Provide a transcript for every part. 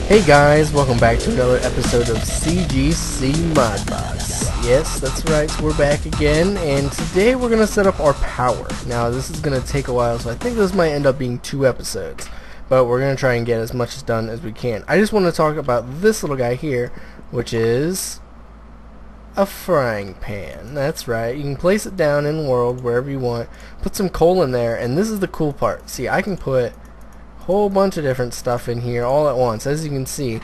Hey guys, welcome back to another episode of CGC Modbox. Yes, that's right, so we're back again, and today we're going to set up our power. Now, this is going to take a while, so I think this might end up being 2 episodes, but we're going to try and get as much done as we can. I just want to talk about this little guy here, which is a frying pan. That's right, you can place it down in the world wherever you want, put some coal in there, and this is the cool part. See, I can put whole bunch of different stuff in here all at once. As you can see,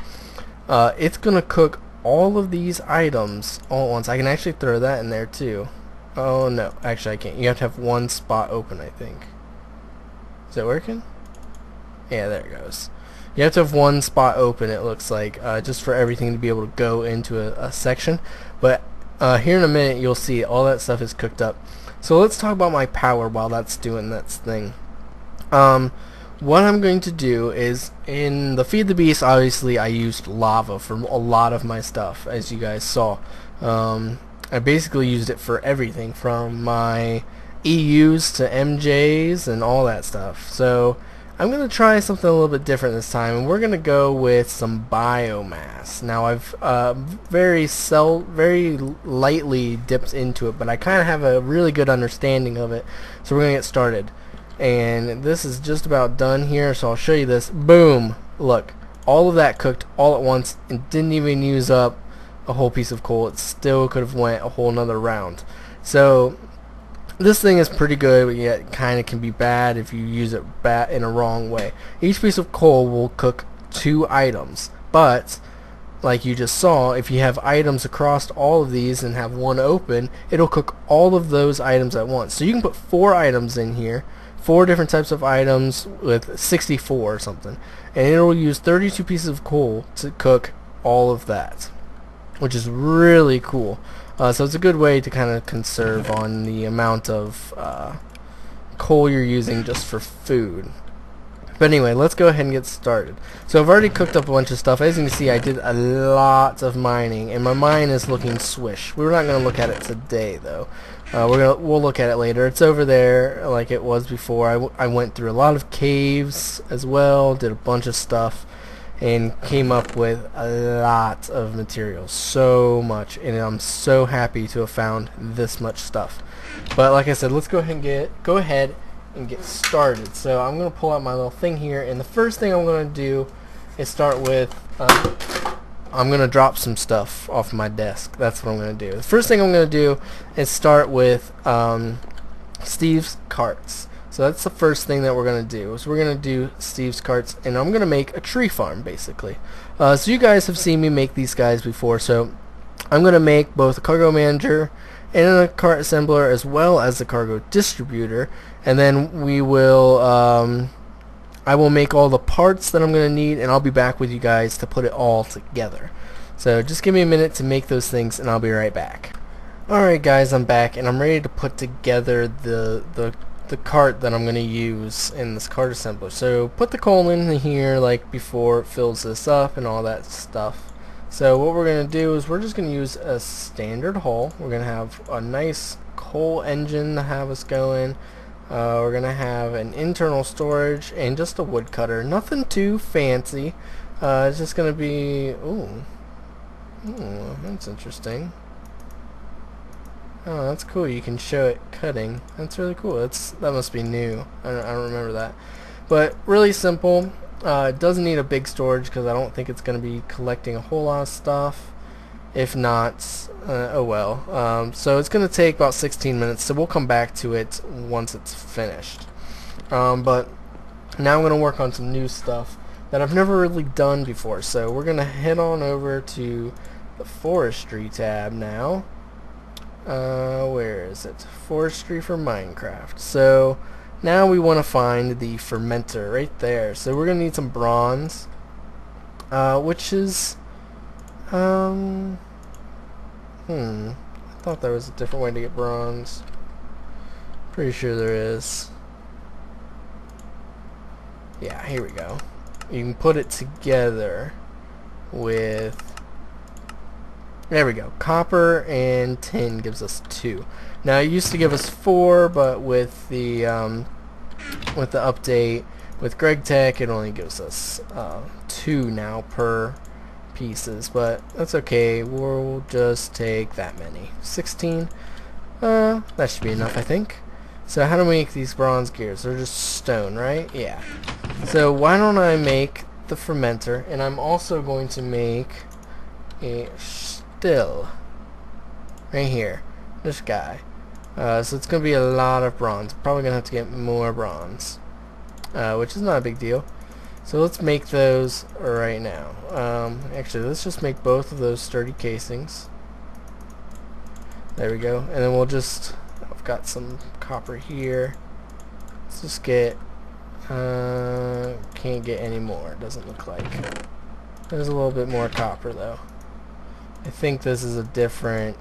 it's gonna cook all of these items all at once. I can actually throw that in there too. Oh no, actually I can't. You have to have one spot open, I think. Is it working? Yeah, there it goes. You have to have one spot open, it looks like, just for everything to be able to go into a section. But here in a minute you'll see all that stuff is cooked up. So let's talk about my power while that's doing that thing. What I'm going to do is, in the Feed the Beast, obviously I used lava for a lot of my stuff, as you guys saw. I basically used it for everything, from my EUs to MJs and all that stuff. So I'm going to try something a little bit different this time, and we're going to go with some biomass. Now I've very lightly dipped into it, but I kind of have a really good understanding of it. So we're going to get started. And this is just about done here, so I'll show you this. Boom! Look, all of that cooked all at once and didn't even use up a whole piece of coal. It still could have went a whole nother round. So this thing is pretty good, but yet kind of can be bad if you use it in a wrong way. Each piece of coal will cook 2 items, but like you just saw, if you have items across all of these and have one open, it'll cook all of those items at once. So you can put 4 items in here, 4 different types of items with 64 or something, and it will use 32 pieces of coal to cook all of that, which is really cool. So it's a good way to kind of conserve on the amount of coal you're using just for food. But anyway, let's go ahead and get started. So I've already cooked up a bunch of stuff. As you can see, I did a lot of mining, and my mine is looking swish. We're not going to look at it today, though. We'll look at it later. It's over there like it was before. I went through a lot of caves as well, did a bunch of stuff, and came up with a lot of material. So much, and I'm so happy to have found this much stuff. But like I said, let's go ahead and get started. So I'm going to pull out my little thing here, and the first thing I'm going to do is start with I'm going to drop some stuff off my desk. That's what I'm going to do. The first thing I'm going to do is start with Steve's carts. So that's the first thing that we're going to do. So we're going to do Steve's carts, and I'm going to make a tree farm, basically. So you guys have seen me make these guys before, so I'm going to make both a cargo manager and a cart assembler as well as a cargo distributor, and then we will I will make all the parts that I'm going to need, and I'll be back with you guys to put it all together. So just give me a minute to make those things, and I'll be right back. Alright guys, I'm back, and I'm ready to put together the cart that I'm going to use in this cart assembler. So put the coal in here like before it fills this up and all that stuff. So what we're going to do is we're just going to use a standard hull. We're going to have a nice coal engine to have us going. We're going to have an internal storage and just a woodcutter. Nothing too fancy. It's just going to be... Ooh, that's interesting. Oh, that's cool. You can show it cutting. That's really cool. That must be new. I don't remember that. But really simple. It doesn't need a big storage because I don't think it's going to be collecting a whole lot of stuff. If not, oh well. So it's going to take about 16 minutes, so we'll come back to it once it's finished. But now I'm going to work on some new stuff that I've never really done before. So we're going to head on over to the forestry tab now. Where is it? Forestry for Minecraft. So now we want to find the fermenter right there. So we're going to need some bronze, which is... I thought there was a different way to get bronze. Pretty sure there is. Yeah, here we go. You can put it together with... There we go. Copper and tin gives us 2. Now it used to give us 4, but with the update With Greg Tech, it only gives us 2 now per pieces, but that's okay. We'll just take that many. 16. That should be enough, I think. So how do we make these bronze gears? They're just stone, right? Yeah. So why don't I make the fermenter, and I'm also going to make a still right here. This guy. So it's going to be a lot of bronze. Probably going to have to get more bronze, which is not a big deal. So let's make those right now. Actually, let's just make both of those sturdy casings. There we go. And then we'll just, I've got some copper here. Let's just get, can't get any more, it doesn't look like. There's a little bit more copper though. I think this is a different,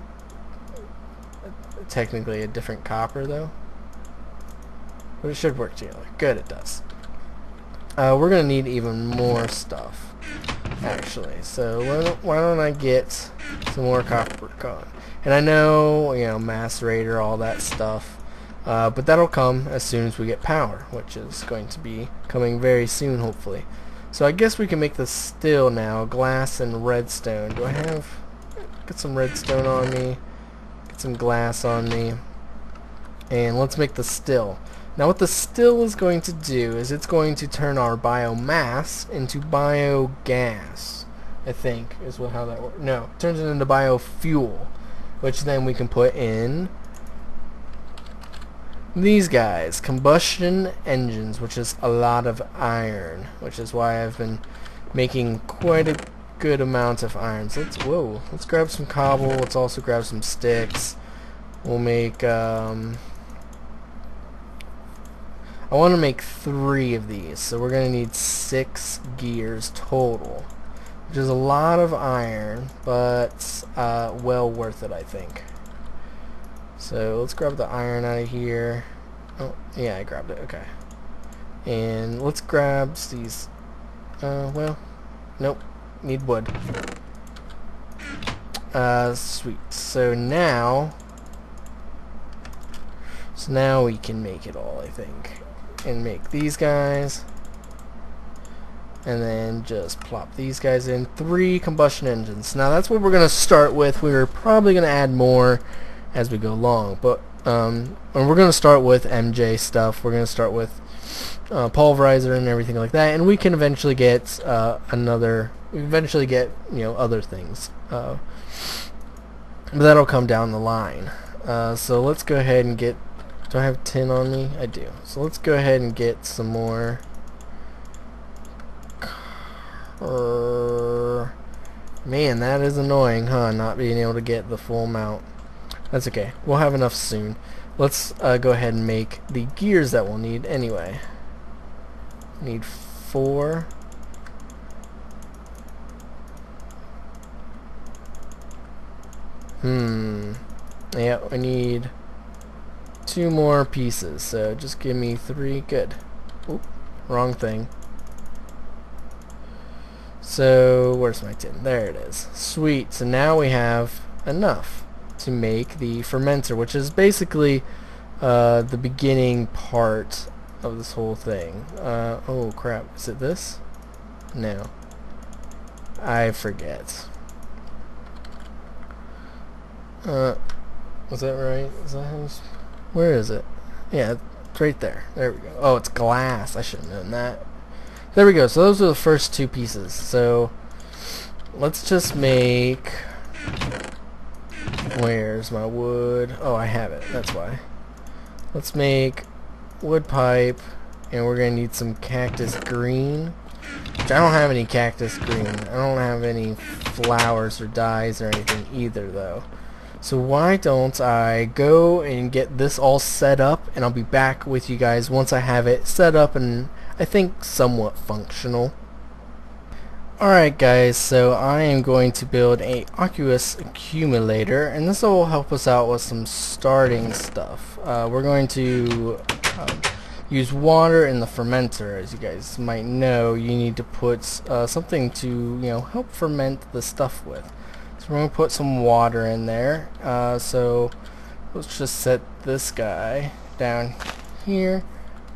technically a different copper though. But it should work together. Good, it does. We're going to need even more stuff, actually. So why don't I get some more copper going? And I know, you know, macerator, all that stuff, but that'll come as soon as we get power, which is going to be coming very soon, hopefully. So I guess we can make the still now, glass and redstone. Do I have, get some redstone on me, get some glass on me, and let's make the still. Now what the still is going to do is it's going to turn our biomass into biogas, I think is how that works. No, it turns it into biofuel, which then we can put in these guys, combustion engines, which is a lot of iron, which is why I've been making quite a good amount of iron. So let's grab some cobble. Let's also grab some sticks. We'll make I want to make 3 of these, so we're going to need 6 gears total, which is a lot of iron, but well worth it, I think. So let's grab the iron out of here. Oh, yeah, I grabbed it. Okay. And let's grab these. Well, nope. Need wood. Sweet. So now we can make it all, I think. And make these guys, and then just plop these guys in. 3 combustion engines. Now that's what we're gonna start with. We're probably gonna add more as we go along, but and we're gonna start with MJ stuff. We're gonna start with pulverizer and everything like that, and we can eventually get other things, but that'll come down the line. So let's go ahead and get. Do I have tin on me? I do. So let's go ahead and get some more. Man, that is annoying, huh? Not being able to get the full amount. That's okay. We'll have enough soon. Let's go ahead and make the gears that we'll need anyway. Need 4. Yeah, we need 2 more pieces, so just give me 3. Good. Oop, wrong thing. So where's my tin? There it is. Sweet. So now we have enough to make the fermenter, which is basically the beginning part of this whole thing. Oh crap, is it this? No, I forget. Was that right? Is that how? Where is it? Yeah, it's right there. There we go. Oh, it's glass. I should have known that. There we go. So those are the first 2 pieces. So let's just make. Where's my wood? Oh, I have it. That's why. Let's make wood pipe, and we're gonna need some cactus green. Which I don't have any cactus green. I don't have any flowers or dyes or anything either, though. So why don't I go and get this all set up, and I'll be back with you guys once I have it set up and I think somewhat functional. Alright guys, so I am going to build a aqueous accumulator, and this will help us out with some starting stuff. We're going to use water in the fermenter. As you guys might know, you need to put something to help ferment the stuff with. So we're going to put some water in there. So let's just set this guy down here.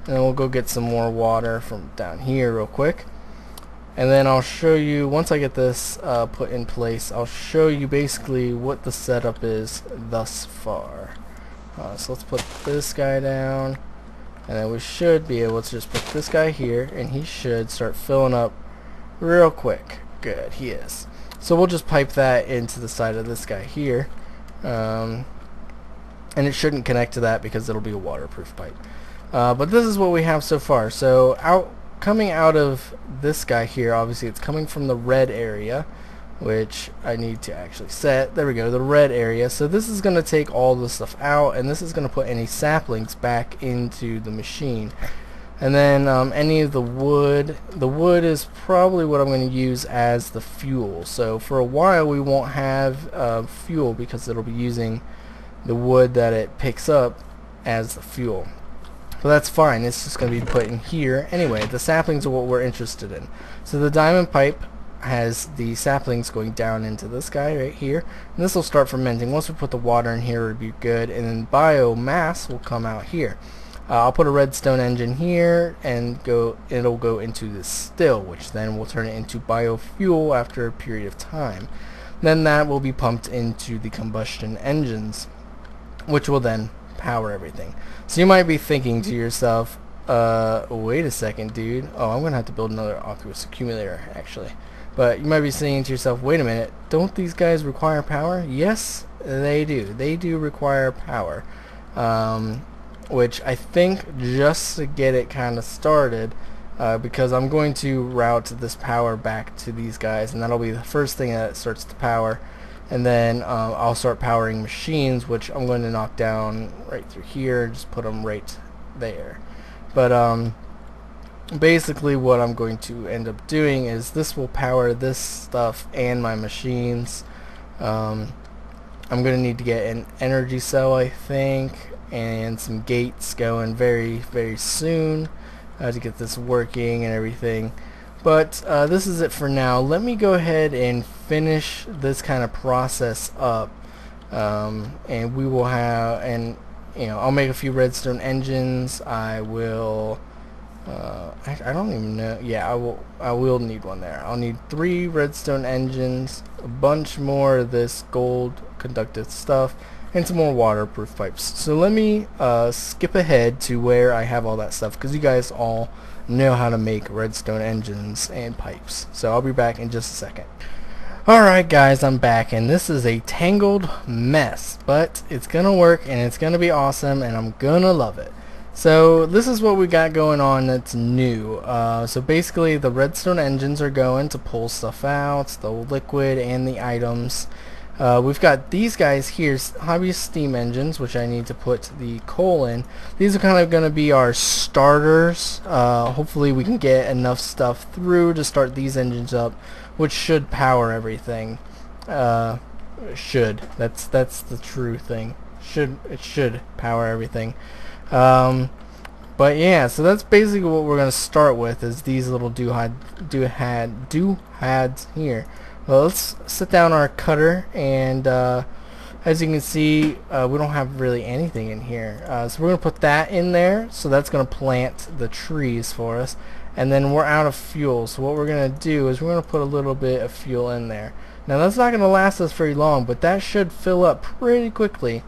and then we'll go get some more water from down here real quick. And then I'll show you, once I get this put in place, I'll show you basically what the setup is thus far. So let's put this guy down, and then we should be able to just put this guy here, and he should start filling up real quick. Good, he is. So we'll just pipe that into the side of this guy here, and it shouldn't connect to that because it'll be a waterproof pipe. But this is what we have so far. So coming out of this guy here, obviously it's coming from the red area, which I need to actually set. There we go, the red area. So this is going to take all the stuff out, and this is going to put any saplings back into the machine. And then any of the wood is probably what I'm going to use as the fuel. So for a while we won't have fuel because it'll be using the wood that it picks up as the fuel. So that's fine, it's just going to be put in here. Anyway, the saplings are what we're interested in. So the diamond pipe has the saplings going down into this guy right here, and this will start fermenting. Once we put the water in here, it'll be good, and then biomass will come out here. I'll put a redstone engine here, and it'll go into this still, which then will turn it into biofuel after a period of time. Then that will be pumped into the combustion engines, which will then power everything. So you might be thinking to yourself, wait a second, dude. Oh, I'm gonna have to build another aqueous accumulator actually. But you might be saying to yourself, wait a minute, don't these guys require power? Yes, they do. They do require power, which I think just to get it kind of started, because I'm going to route this power back to these guys, and that'll be the first thing that starts to power. And then I'll start powering machines, which I'm going to knock down right through here, just put them right there. But basically what I'm going to end up doing is this will power this stuff and my machines. I'm going to need to get an energy cell, I think, and some gates going very, very soon to get this working and everything. But this is it for now. Let me go ahead and finish this kind of process up, and we will have, and I'll make a few redstone engines. I will I don't even know. Yeah, I will need one there. I'll need 3 redstone engines, a bunch more of this gold conductive stuff, and some more waterproof pipes. So let me skip ahead to where I have all that stuff, because you guys all know how to make redstone engines and pipes. So I'll be back in just a second. Alright guys, I'm back, and this is a tangled mess, but it's gonna work and it's gonna be awesome, and I'm gonna love it. So this is what we got going on that's new. So basically the redstone engines are going to pull stuff out, the liquid and the items. We've got these guys here, hobbyist steam engines, which I need to put the coal in. These are kind of going to be our starters. Hopefully we can get enough stuff through to start these engines up, which should power everything. Should. That's the true thing. It should power everything. But yeah, so that's basically what we're going to start with, is these little doohads here. Well, let's set down our cutter, and as you can see, we don't have really anything in here. So we're going to put that in there, so that's going to plant the trees for us. And then we're out of fuel, so what we're going to do is we're going to put a little bit of fuel in there. Now that's not going to last us very long, but that should fill up pretty quickly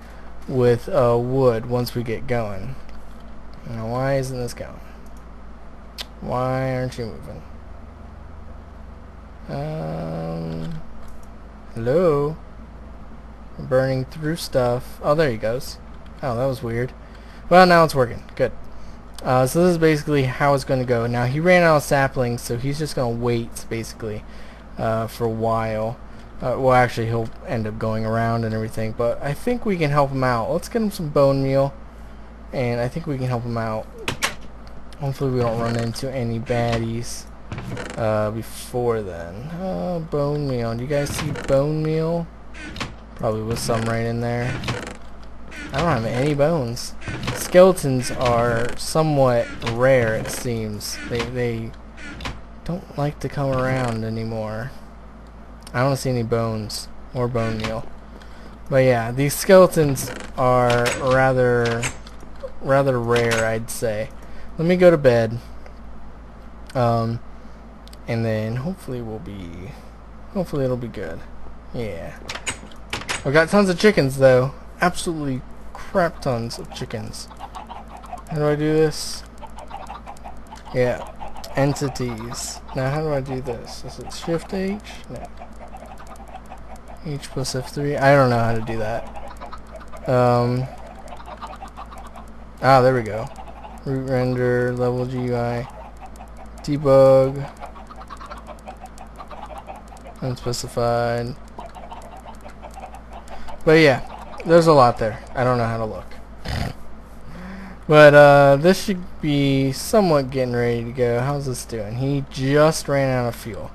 with wood once we get going. Now why isn't this going? Why aren't you moving? Hello? We're burning through stuff. Oh, there he goes. Oh, that was weird. Well, now it's working. Good. So this is basically how it's going to go. Now, he ran out of saplings, so he's just going to wait, basically, for a while. Well, actually, he'll end up going around and everything, but I think we can help him out. Let's get him some bone meal, and I think we can help him out. Hopefully we don't run into any baddies before then. Bone meal. Do you guys see bone meal? Probably was some right in there. I don't have any bones. Skeletons are somewhat rare, it seems. They don't like to come around anymore. I don't see any bones or bone meal. But yeah, these skeletons are rather rare, I'd say. let me go to bed. And then hopefully it'll be good. Yeah. I've got tons of chickens though. Absolutely crap tons of chickens. How do I do this? Yeah. Entities. Now how do I do this? Is it Shift H? No. H plus F3? I don't know how to do that. There we go. Root render, level GUI, debug, unspecified. But yeah, there's a lot there. I don't know how to look. But this should be somewhat getting ready to go. How's this doing? He just ran out of fuel.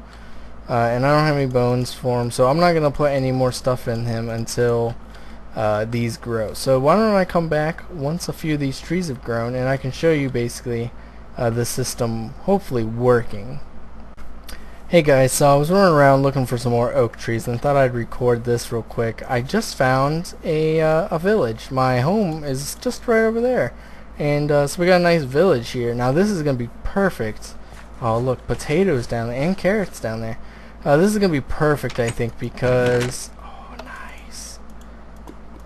And I don't have any bones for him, so I'm not going to put any more stuff in him until these grow. So why don't I come back once a few of these trees have grown, and I can show you basically the system hopefully working. Hey guys, so I was running around looking for some more oak trees and thought I'd record this real quick. I just found a village. My home is just right over there, and so we got a nice village here. Now this is going to be perfect. Oh look, potatoes down there and carrots down there. This is going to be perfect, I think, because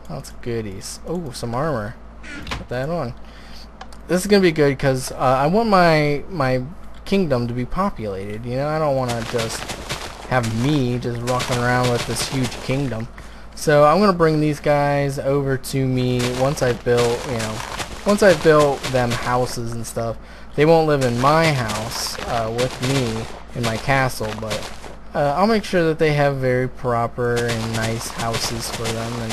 lots of goodies. Oh, some armor. Put that on. This is gonna be good because I want my kingdom to be populated. You know, I don't want to just have me just rocking around with this huge kingdom. So I'm gonna bring these guys over to me once I've built, once I've built them houses and stuff. They won't live in my house with me in my castle, but I'll make sure that they have very proper and nice houses for them,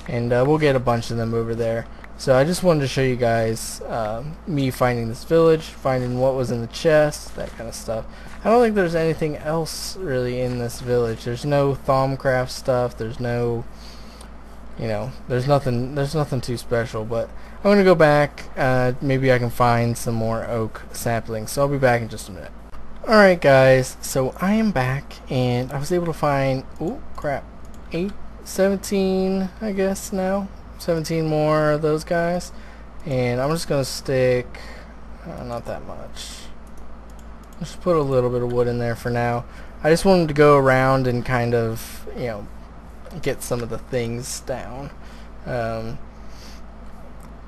and we'll get a bunch of them over there. So I just wanted to show you guys me finding this village, finding what was in the chest, that kind of stuff. I don't think there's anything else really in this village. There's no Thaumcraft stuff. There's no, there's nothing too special. But I'm gonna go back. Maybe I can find some more oak saplings. So I'll be back in just a minute. Alright guys, so I am back, and I was able to find, oh crap, 17 I guess now, 17 more of those guys, and I'm just gonna stick, not that much, just put a little bit of wood in there for now. I just wanted to go around and kind of, get some of the things down.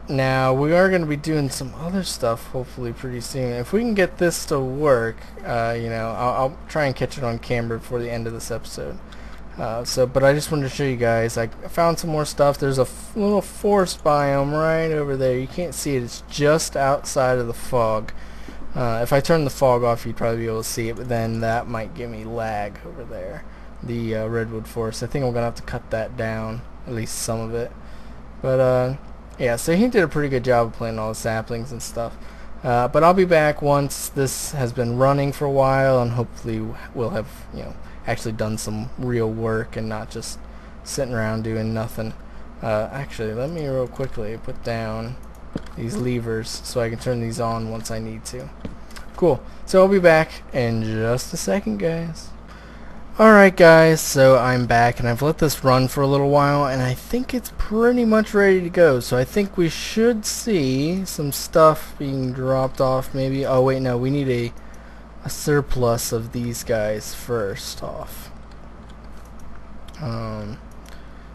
Now we are going to be doing some other stuff hopefully pretty soon. If we can get this to work, I'll try and catch it on camera before the end of this episode. But I just wanted to show you guys. I found some more stuff. There's a little forest biome right over there. You can't see it. It's just outside of the fog. If I turn the fog off, you'd probably be able to see it, but then that might give me lag over there. The redwood forest. I think I'm going to have to cut that down, at least some of it. But yeah, so he did a pretty good job of planting all the saplings and stuff. But I'll be back once this has been running for a while, and hopefully we'll have, actually done some real work and not just sitting around doing nothing. Actually, let me real quickly put down these levers so I can turn these on once I need to. Cool. So I'll be back in just a second, guys. Alright guys, so I'm back, and I've let this run for a little while, and I think it's pretty much ready to go. So I think we should see some stuff being dropped off maybe. Oh wait, no, we need a surplus of these guys first off.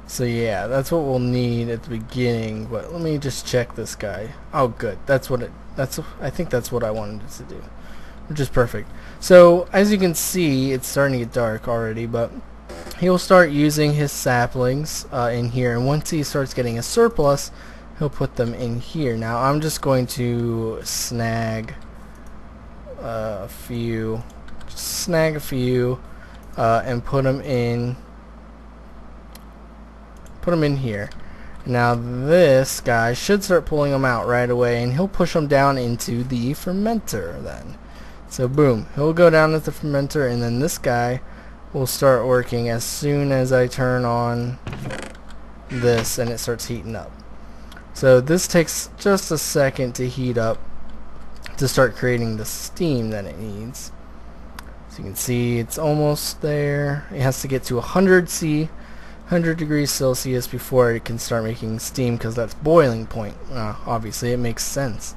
So yeah, that's what we'll need at the beginning, but let me just check this guy. Oh good, I think that's what I wanted it to do, which is perfect. So as you can see, it's starting to get dark already, but he'll start using his saplings in here, and once he starts getting a surplus, he'll put them in here. Now I'm just going to snag a few, and put them in here. Now this guy should start pulling them out right away, and he'll push them down into the fermenter then. So boom, he'll go down into the fermenter, and then this guy will start working as soon as I turn on this and it starts heating up. So this takes just a second to heat up to start creating the steam that it needs. So you can see it's almost there. It has to get to 100 degrees Celsius before it can start making steam, because that's boiling point. Obviously it makes sense.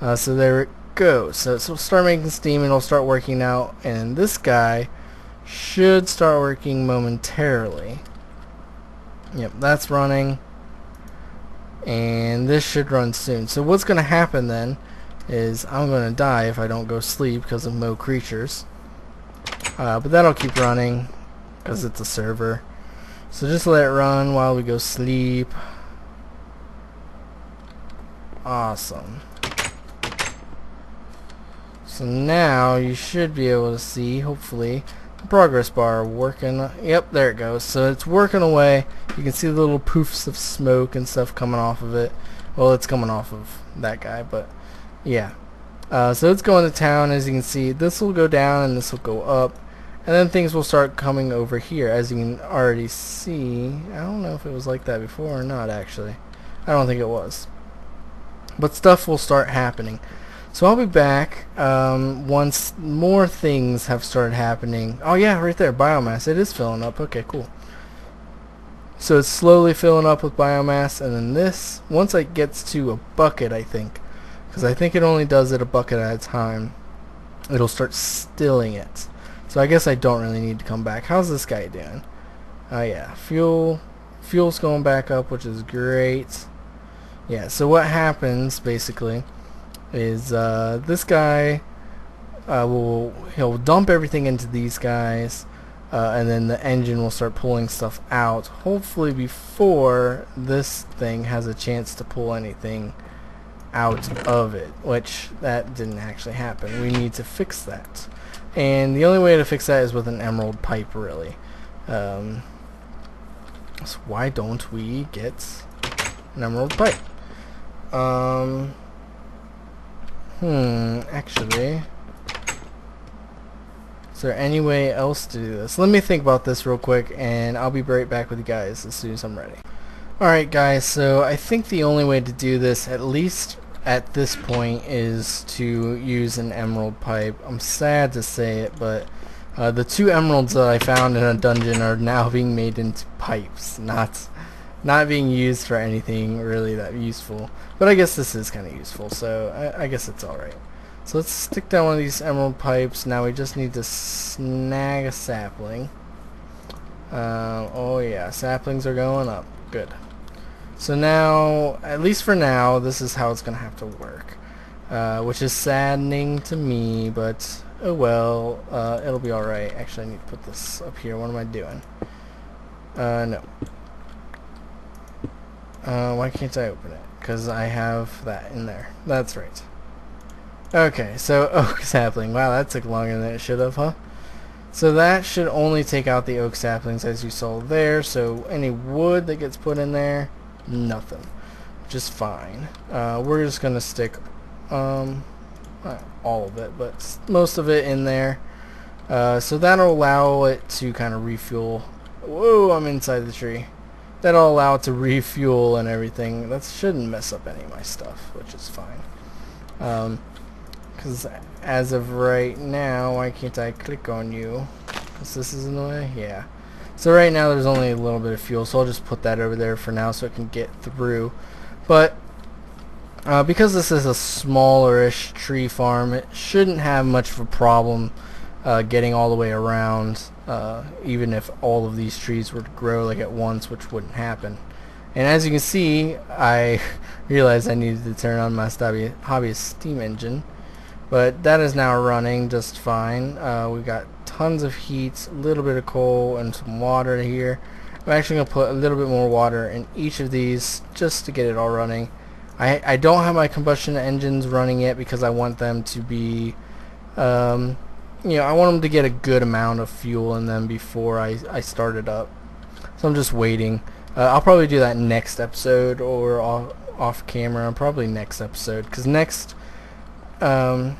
So there it goes. So it'll start making steam and it'll start working out, and this guy should start working momentarily. Yep, that's running, and this should run soon. So what's going to happen then is I'm going to die if I don't go sleep because of Mo creatures. But that'll keep running because it's a server. So just let it run while we go sleep. Awesome. So now you should be able to see, hopefully, the progress bar working. Yep, there it goes. So it's working away. You can see the little poofs of smoke and stuff coming off of it. Well, it's coming off of that guy, but yeah. So it's going to town. As you can see, this will go down and this will go up, and then things will start coming over here. As you can already see, I don't know if it was like that before or not, actually. I don't think it was. But stuff will start happening. So I'll be back once more things have started happening. Oh yeah, right there, biomass. It is filling up. Okay, cool. So it's slowly filling up with biomass, and then this, once it gets to a bucket, I think, because I think it only does it a bucket at a time, it'll start stilling it. So I guess I don't really need to come back. How's this guy doing? Oh yeah, fuel's going back up, which is great. Yeah, so what happens basically is this guy he'll dump everything into these guys, and then the engine will start pulling stuff out, hopefully before this thing has a chance to pull anything out of it, which that didn't actually happen. We need to fix that, and the only way to fix that is with an emerald pipe, really. So why don't we get an emerald pipe? Actually, is there any way else to do this? Let me think about this real quick, and I'll be right back with you guys as soon as I'm ready. Alright guys, so I think the only way to do this, at least at this point, is to use an emerald pipe. I'm sad to say it, but the 2 emeralds that I found in a dungeon are now being made into pipes, not being used for anything really that useful. But I guess this is kind of useful, so I guess it's alright. So let's stick down one of these emerald pipes. Now we just need to snag a sapling. Oh yeah, saplings are going up. Good. So now, at least for now, this is how it's going to have to work. Which is saddening to me, but oh well, it'll be alright. Actually, I need to put this up here. What am I doing? No. Why can't I open it? Because I have that in there. That's right. Okay, so oak sapling. Wow, that took longer than it should have, huh? So that should only take out the oak saplings, as you saw there. So any wood that gets put in there, nothing. Just fine. We're just going to stick not all of it, but most of it in there. So that'll allow it to kind of refuel. Whoa, I'm inside the tree. That'll allow it to refuel and everything. That shouldn't mess up any of my stuff, which is fine. Because as of right now, why can't I click on you? Because this is in the way? Yeah. So right now there's only a little bit of fuel, so I'll just put that over there for now so it can get through. But because this is a smaller-ish tree farm, it shouldn't have much of a problem getting all the way around, even if all of these trees were to grow like at once, which wouldn't happen. And as you can see, I realized I needed to turn on my hobbyist steam engine, but that is now running just fine. We got tons of heat, a little bit of coal, and some water here. I'm actually going to put a little bit more water in each of these just to get it all running. I don't have my combustion engines running yet because I want them to be you know, I want them to get a good amount of fuel in them before I start it up. So I'm just waiting. I'll probably do that next episode or off camera. Probably next episode, because next, well,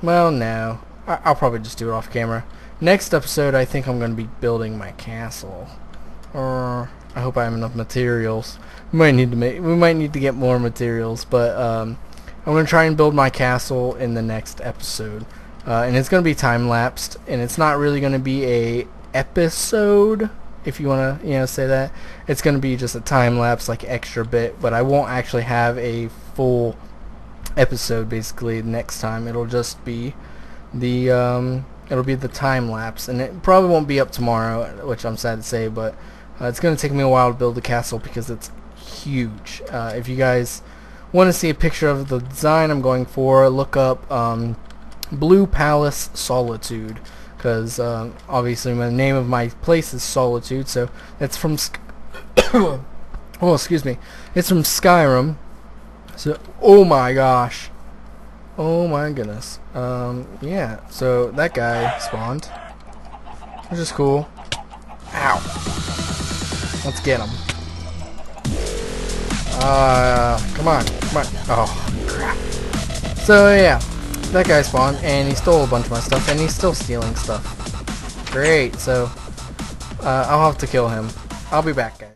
no, I'll probably just do it off camera. Next episode, I think I'm going to be building my castle. Or I hope I have enough materials. We might need to get more materials, but I'm going to try and build my castle in the next episode. And it's going to be time-lapsed, and it's not really going to be a episode, if you want to, say that. It's going to be just a time-lapse, like extra bit, but I won't actually have a full episode basically next time. It'll just be the time lapse, and it probably won't be up tomorrow, which I'm sad to say, but it's gonna take me a while to build the castle because it's huge. If you guys want to see a picture of the design I'm going for, look up Blue Palace Solitude, because obviously the name of my place is Solitude, so it's from oh, excuse me, it's from Skyrim. So, oh my gosh, oh my goodness. Yeah, so that guy spawned, which is cool. Ow, let's get him. Come on. Oh crap. So yeah, that guy spawned and he stole a bunch of my stuff, and he's still stealing stuff. Great. So I'll have to kill him. I'll be back, guys.